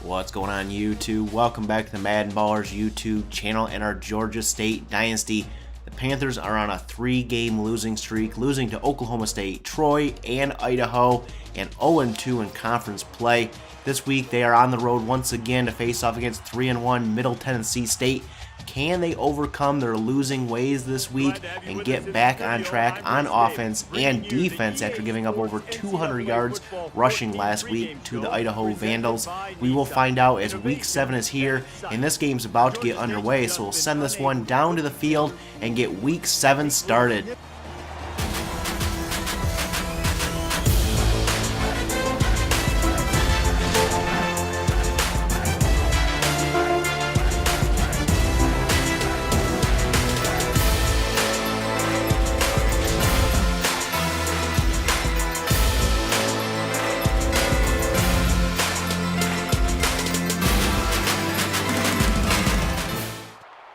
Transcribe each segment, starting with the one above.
What's going on YouTube? Welcome back to the MaddenBallerz YouTube channel and our Georgia State Dynasty. The Panthers are on a 3-game losing streak, losing to Oklahoma State, Troy, and Idaho, and 0-2 in conference play. This week they are on the road once again to face off against 3-1 Middle Tennessee State. Can they overcome their losing ways this week and get back on track on offense and defense after giving up over 200 yards rushing last week to the Idaho Vandals? We will find out as Week 7 is here, and this game's about to get underway, so we'll send this one down to the field and get Week 7 started.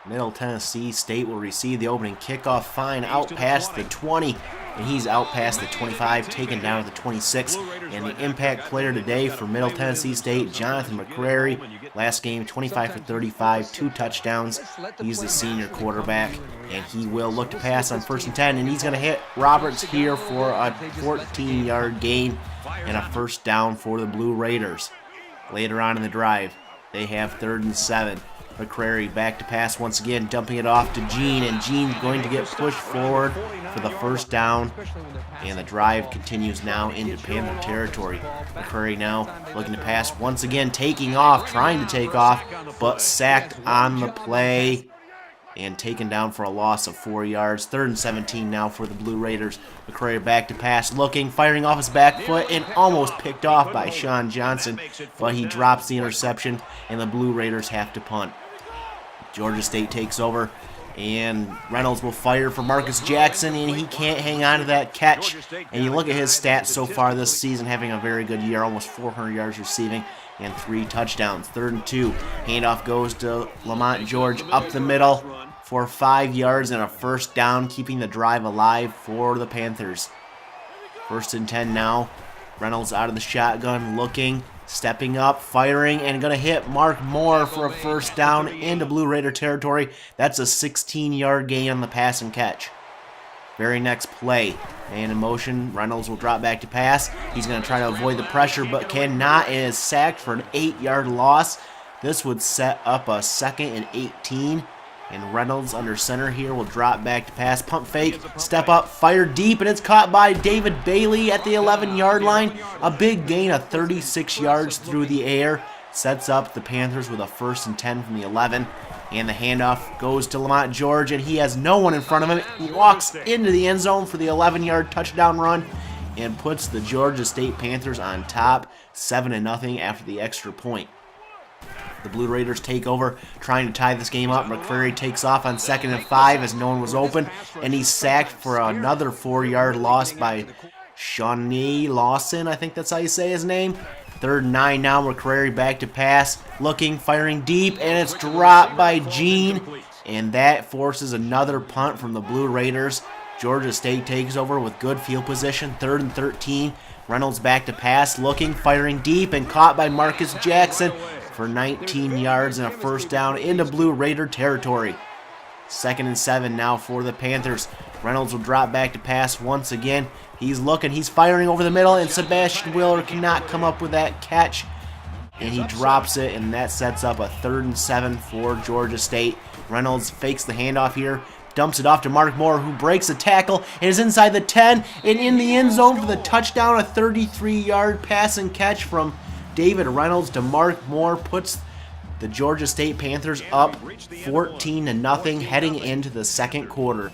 Middle Tennessee State will receive the opening kickoff. Fine out past the 20, and he's out past the 25, taken down to the 26. And the impact player today for Middle Tennessee State, Jonathan McCrary. Last game, 25 for 35, 2 touchdowns. He's the senior quarterback, and he will look to pass on 1st and 10, and he's going to hit Roberts here for a 14-yard gain and a first down for the Blue Raiders. Later on in the drive, they have 3rd and 7. McCrary back to pass once again, dumping it off to Gene, and Gene going to get pushed forward for the first down, and the drive continues now into Panther territory. McCrary now looking to pass once again, taking off, trying to take off, but sacked on the play and taken down for a loss of 4 yards. 3rd and 17 now for the Blue Raiders. McCrary back to pass, looking, firing off his back foot, and almost picked off by Sean Johnson, but he drops the interception, and the Blue Raiders have to punt. Georgia State takes over, and Reynolds will fire for Marcus Jackson, and he can't hang on to that catch. And you look at his stats so far this season, having a very good year, almost 400 yards receiving and 3 touchdowns. 3rd and 2, handoff goes to Lamont George up the middle for 5 yards and a first down, keeping the drive alive for the Panthers. 1st and 10 now. Reynolds out of the shotgun, looking, stepping up, firing, and going to hit Mark Moore for a first down into Blue Raider territory. That's a 16-yard gain on the pass and catch. Very next play, and in motion, Reynolds will drop back to pass. He's going to try to avoid the pressure, but cannot, and is sacked for an 8-yard loss. This would set up a 2nd and 18. And Reynolds under center here will drop back to pass, pump fake, step up, fire deep, and it's caught by David Bailey at the 11-yard line. A big gain of 36 yards through the air. Sets up the Panthers with a 1st and 10 from the 11. And the handoff goes to Lamont George, and he has no one in front of him. He walks into the end zone for the 11-yard touchdown run and puts the Georgia State Panthers on top, 7-0 after the extra point. The Blue Raiders take over, trying to tie this game up. McCrary takes off on 2nd and 5 as no one was open, and he's sacked for another 4-yard loss by Shawnee Lawson. I think that's how you say his name. 3rd and 9 now. McCrary back to pass, looking, firing deep, and it's dropped by Gene, and that forces another punt from the Blue Raiders. Georgia State takes over with good field position. 3rd and 13. Reynolds back to pass, looking, firing deep, and caught by Marcus Jackson for 19 yards and a first down into Blue Raider territory. 2nd and 7 now for the Panthers. Reynolds will drop back to pass once again. He's looking, he's firing over the middle, and Sebastian Wheeler cannot come up with that catch. And he drops it, and that sets up a 3rd and 7 for Georgia State. Reynolds fakes the handoff here, dumps it off to Mark Moore, who breaks a tackle and is inside the 10 and in the end zone for the touchdown. A 33-yard pass and catch from David Reynolds to Mark Moore puts the Georgia State Panthers up 14-0 heading into the 2nd quarter.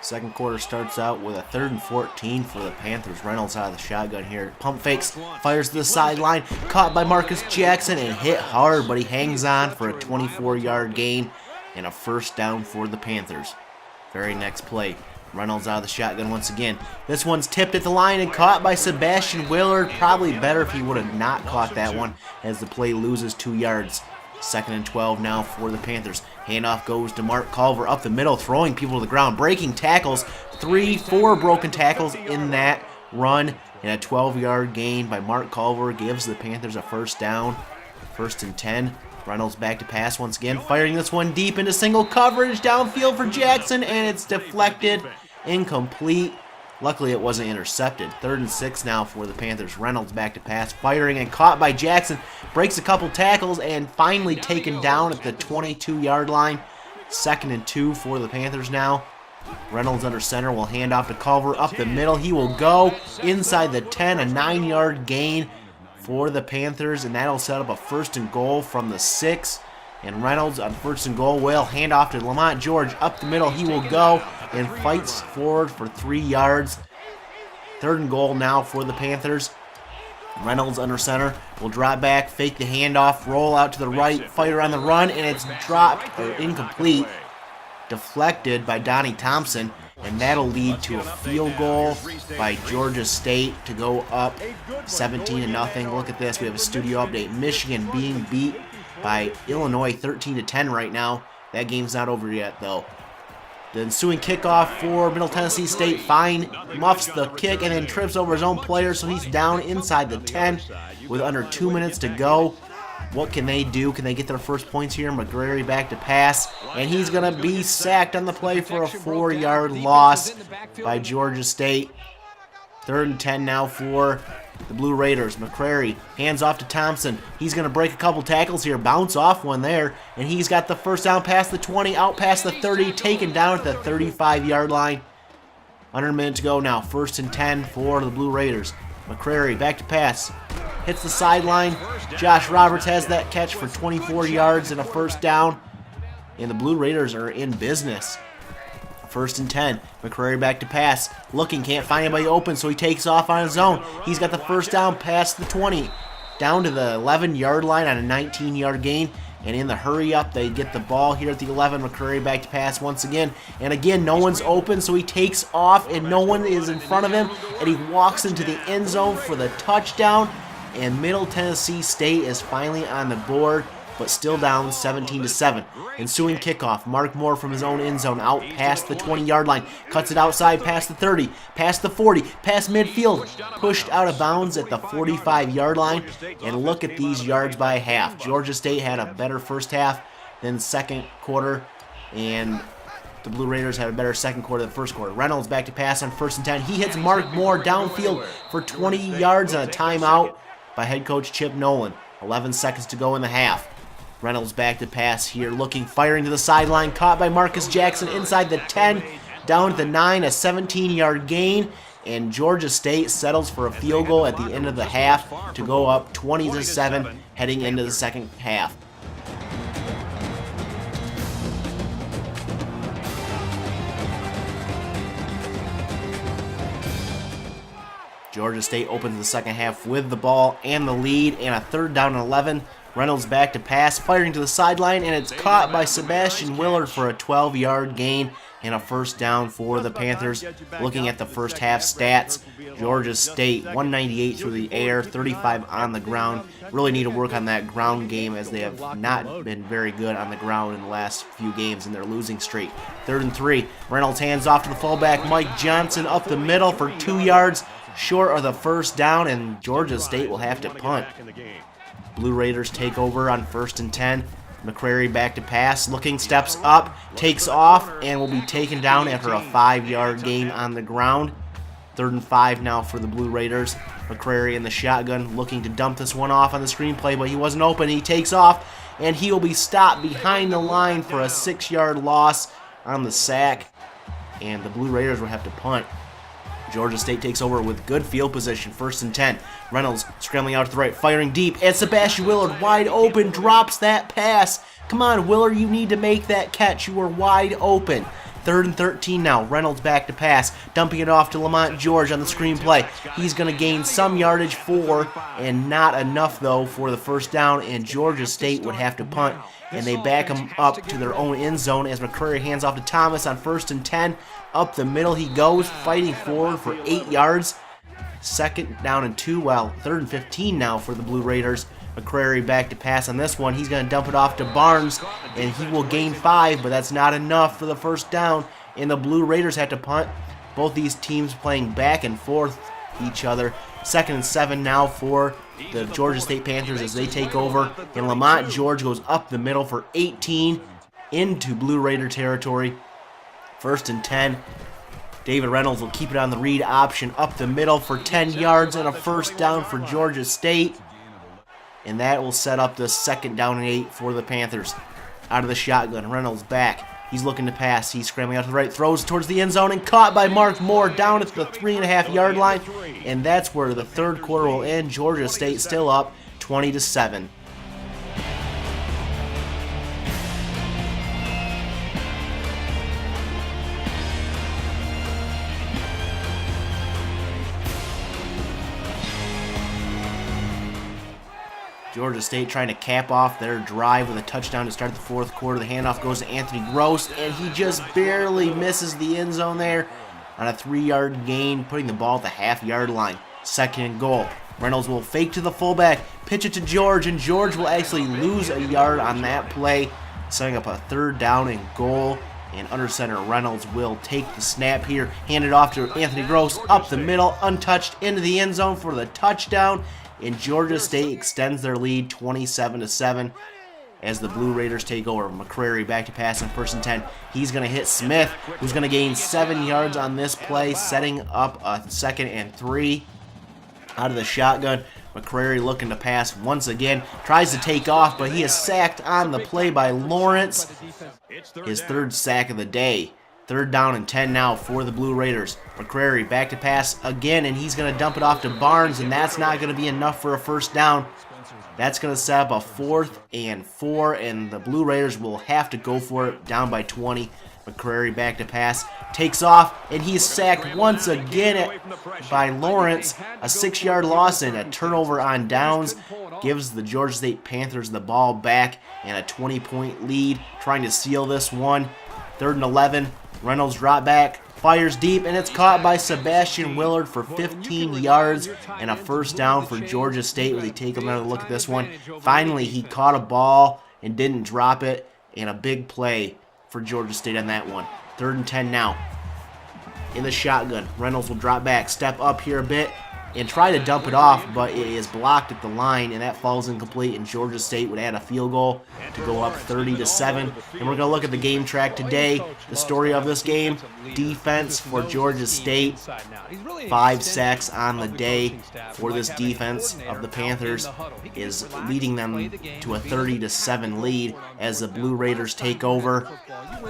Second quarter starts out with a 3rd and 14 for the Panthers. Reynolds out of the shotgun here. Pump fakes, fires to the sideline, caught by Marcus Jackson and hit hard, but he hangs on for a 24-yard gain and a first down for the Panthers. Very next play, Reynolds out of the shotgun once again. This one's tipped at the line and caught by Sebastian Willard. Probably better if he would have not caught that one, as the play loses 2 yards. 2nd and 12 now for the Panthers. Handoff goes to Mark Culver up the middle, throwing people to the ground, breaking tackles. 4 broken tackles in that run, and a 12-yard gain by Mark Culver gives the Panthers a first down. 1st and 10. Reynolds back to pass once again, firing this one deep into single coverage downfield for Jackson, and it's deflected, incomplete. Luckily, it wasn't intercepted. 3rd and 6 now for the Panthers. Reynolds back to pass, firing and caught by Jackson. Breaks a couple tackles and finally taken down at the 22-yard line. 2nd and 2 for the Panthers now. Reynolds under center will hand off to Culver up the middle. He will go inside the 10, a 9-yard gain for the Panthers, and that'll set up a 1st and goal from the 6. And Reynolds on 1st and goal will hand off to Lamont George up the middle. He will go and fights forward for 3 yards. 3rd and goal now for the Panthers. Reynolds under center will drop back, fake the handoff, roll out to the right, fire on the run, and it's dropped or incomplete, deflected by Donnie Thompson, and that'll lead to a field goal by Georgia State to go up 17-0. Look at this, we have a studio update. Michigan being beat by Illinois 13-10 right now. That game's not over yet though. The ensuing kickoff for Middle Tennessee State. Fine muffs the kick and then trips over his own player, so he's down inside the 10 with under 2 minutes to go. What can they do? Can they get their first points here? McGrary back to pass, and he's going to be sacked on the play for a 4-yard loss by Georgia State. 3rd and 10 now for the Blue Raiders. McCrary hands off to Thompson. He's going to break a couple tackles here, bounce off one there, and he's got the first down past the 20, out past the 30, taken down at the 35-yard line. Under a minute to go now. 1st and 10 for the Blue Raiders. McCrary back to pass. Hits the sideline. Josh Roberts has that catch for 24 yards and a first down. And the Blue Raiders are in business. 1st and 10. McCrary back to pass. Looking, can't find anybody open, so he takes off on his own. He's got the first down past the 20. Down to the 11-yard line on a 19-yard gain. And in the hurry up, they get the ball here at the 11. McCrary back to pass once again. And again, no one's open, so he takes off, and no one is in front of him. And he walks into the end zone for the touchdown. And Middle Tennessee State is finally on the board, but still down 17-7. Ensuing kickoff, Mark Moore from his own end zone, out past the 20-yard line, cuts it outside past the 30, past the 40, past midfield, pushed out of bounds at the 45-yard line, and look at these yards by half. Georgia State had a better first half than second quarter, and the Blue Raiders had a better second quarter than first quarter. Reynolds back to pass on 1st and 10. He hits Mark Moore downfield for 20 yards on a timeout by head coach Chip Nolan. 11 seconds to go in the half. Reynolds back to pass here, looking, firing to the sideline, caught by Marcus Jackson inside the 10, down to the 9, a 17-yard gain, and Georgia State settles for a field goal at the end of the half to go up 20-7 heading into the second half. Georgia State opens the second half with the ball and the lead, and a 3rd down and 11. Reynolds back to pass, firing to the sideline, and it's caught by Sebastian Willard for a 12-yard gain and a first down for the Panthers. Looking at the first half stats, Georgia State 198 through the air, 35 on the ground. Really need to work on that ground game, as they have not been very good on the ground in the last few games in their losing streak. 3rd and 3. Reynolds hands off to the fullback Mike Johnson up the middle for 2 yards short of the first down, and Georgia State will have to punt. Blue Raiders take over on 1st and 10. McCrary back to pass, looking, steps up, takes off, and will be taken down after a 5-yard gain on the ground. 3rd and 5 now for the Blue Raiders. McCrary in the shotgun, looking to dump this one off on the screenplay, but he wasn't open. He takes off, and he will be stopped behind the line for a 6-yard loss on the sack, and the Blue Raiders will have to punt. Georgia State takes over with good field position, 1st and 10. Reynolds scrambling out to the right, firing deep, and Sebastian Willard wide open, drops that pass. Come on, Willard, you need to make that catch. You are wide open. 3rd and 13 now. Reynolds back to pass, dumping it off to Lamont George on the screenplay. He's going to gain some yardage and not enough, though, for the first down, and Georgia State would have to punt, and they back him up to their own end zone as McCrary hands off to Thomas on 1st and 10. Up the middle he goes, fighting forward for 8 yards. 2nd down and 2, 3rd and 15 now for the Blue Raiders. McCrary back to pass on this one. He's going to dump it off to Barnes, and he will gain 5, but that's not enough for the first down, and the Blue Raiders have to punt. Both these teams playing back and forth each other. 2nd and 7 now for the Georgia State Panthers as they take over, and Lamont George goes up the middle for 18 into Blue Raider territory. 1st and 10. David Reynolds will keep it on the read option up the middle for 10 yards and a first down for Georgia State. And that will set up the 2nd down and 8 for the Panthers. Out of the shotgun, Reynolds back. He's looking to pass. He's scrambling out to the right, throws towards the end zone, and caught by Mark Moore down at the 3.5-yard line. And that's where the 3rd quarter will end. Georgia State still up 20-7. Georgia State trying to cap off their drive with a touchdown to start the 4th quarter. The handoff goes to Anthony Gross, and he just barely misses the end zone there on a 3-yard gain, putting the ball at the half-yard line. 2nd and goal. Reynolds will fake to the fullback, pitch it to George, and George will actually lose a yard on that play, setting up a 3rd down and goal. And under center, Reynolds will take the snap here, hand it off to Anthony Gross, up the middle, untouched, into the end zone for the touchdown. And Georgia State extends their lead 27-7 as the Blue Raiders take over. McCrary back to pass on 1st and 10. He's going to hit Smith, who's going to gain 7 yards on this play, setting up a 2nd and 3. Out of the shotgun, McCrary looking to pass once again. Tries to take off, but he is sacked on the play by Lawrence. His 3rd sack of the day. 3rd down and 10 now for the Blue Raiders. McCrary back to pass again, and he's going to dump it off to Barnes, and that's not going to be enough for a first down. That's going to set up a 4th and 4, and the Blue Raiders will have to go for it, down by 20. McCrary back to pass, takes off, and he's sacked once again by Lawrence. A 6-yard loss and a turnover on downs gives the Georgia State Panthers the ball back and a 20-point lead, trying to seal this one. 3rd and 11. Reynolds drop back, fires deep, and it's caught by Sebastian Willard for 15 yards and a first down for Georgia State as they take another look at this one. Finally, he caught a ball and didn't drop it, and a big play for Georgia State on that one. 3rd and 10 now. In the shotgun, Reynolds will drop back, step up here a bit, and try to dump it off, but it is blocked at the line, and that falls incomplete, and Georgia State would add a field goal to go up 30-7. And we're going to look at the game track today. The story of this game, defense for Georgia State. 5 sacks on the day for this defense of the Panthers is leading them to a 30-7 lead as the Blue Raiders take over.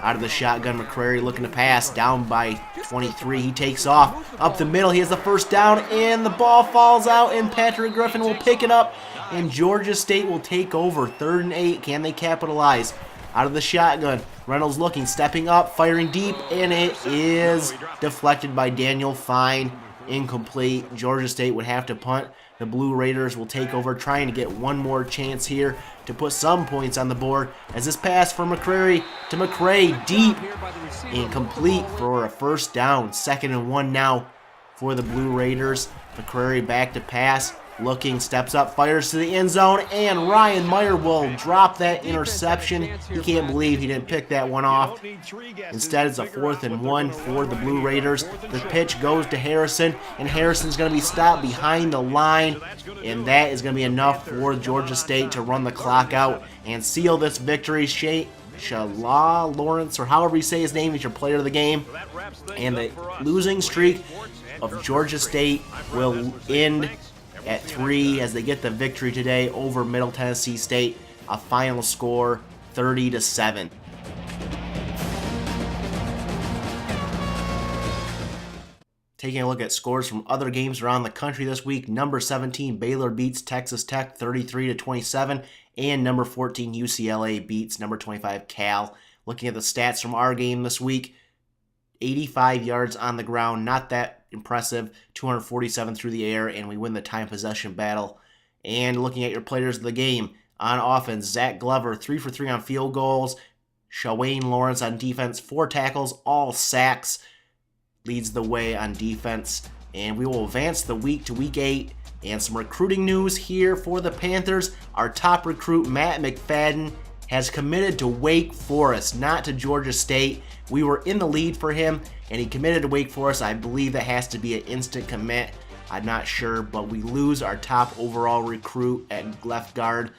Out of the shotgun, McCrary looking to pass, down by 23. He takes off up the middle. He has the first down, and the ball falls out, and Patrick Griffin will pick it up, and Georgia State will take over. 3rd and 8. Can they capitalize? Out of the shotgun, Reynolds looking, stepping up, firing deep, and it is deflected by Daniel Fine. Incomplete. Georgia State would have to punt. The Blue Raiders will take over, trying to get one more chance here to put some points on the board as this pass from McCrary to McCray, deep and complete for a first down. 2nd and 1 now for the Blue Raiders. McCrary back to pass, looking, steps up, fires to the end zone, and Ryan Meyer will drop that interception. He can't believe he didn't pick that one off. Instead, it's a 4th and 1 for the Blue Raiders. The pitch goes to Harrison, and Harrison's going to be stopped behind the line, and that is going to be enough for Georgia State to run the clock out and seal this victory. Shala Lawrence, or however you say his name, is your player of the game. And the losing streak of Georgia State will end at 3 as they get the victory today over Middle Tennessee State. A final score 30-7. Taking a look at scores from other games around the country this week, number 17 Baylor beats Texas Tech 33-27, and number 14 UCLA beats number 25 Cal. Looking at the stats from our game this week, 85 yards on the ground, not that impressive, 247 through the air, and we win the time possession battle. And looking at your players of the game, on offense, Zach Glover, 3 for 3 on field goals. Shawayne Lawrence on defense, 4 tackles, all sacks, leads the way on defense. And we will advance the week to week 8 And some recruiting news here for the Panthers. Our top recruit, Matt McFadden, has committed to Wake Forest, not to Georgia State. We were in the lead for him, and he committed to Wake Forest. I believe that has to be an instant commit. I'm not sure, but we lose our top overall recruit at left guard.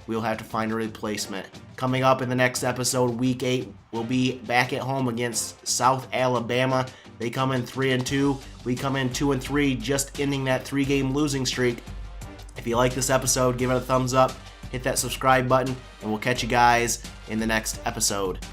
We'll have to find a replacement. Coming up in the next episode, Week 8, we'll be back at home against South Alabama. They come in 3-2. We come in 2-3, just ending that 3-game losing streak. If you like this episode, give it a thumbs up, hit that subscribe button, and we'll catch you guys in the next episode.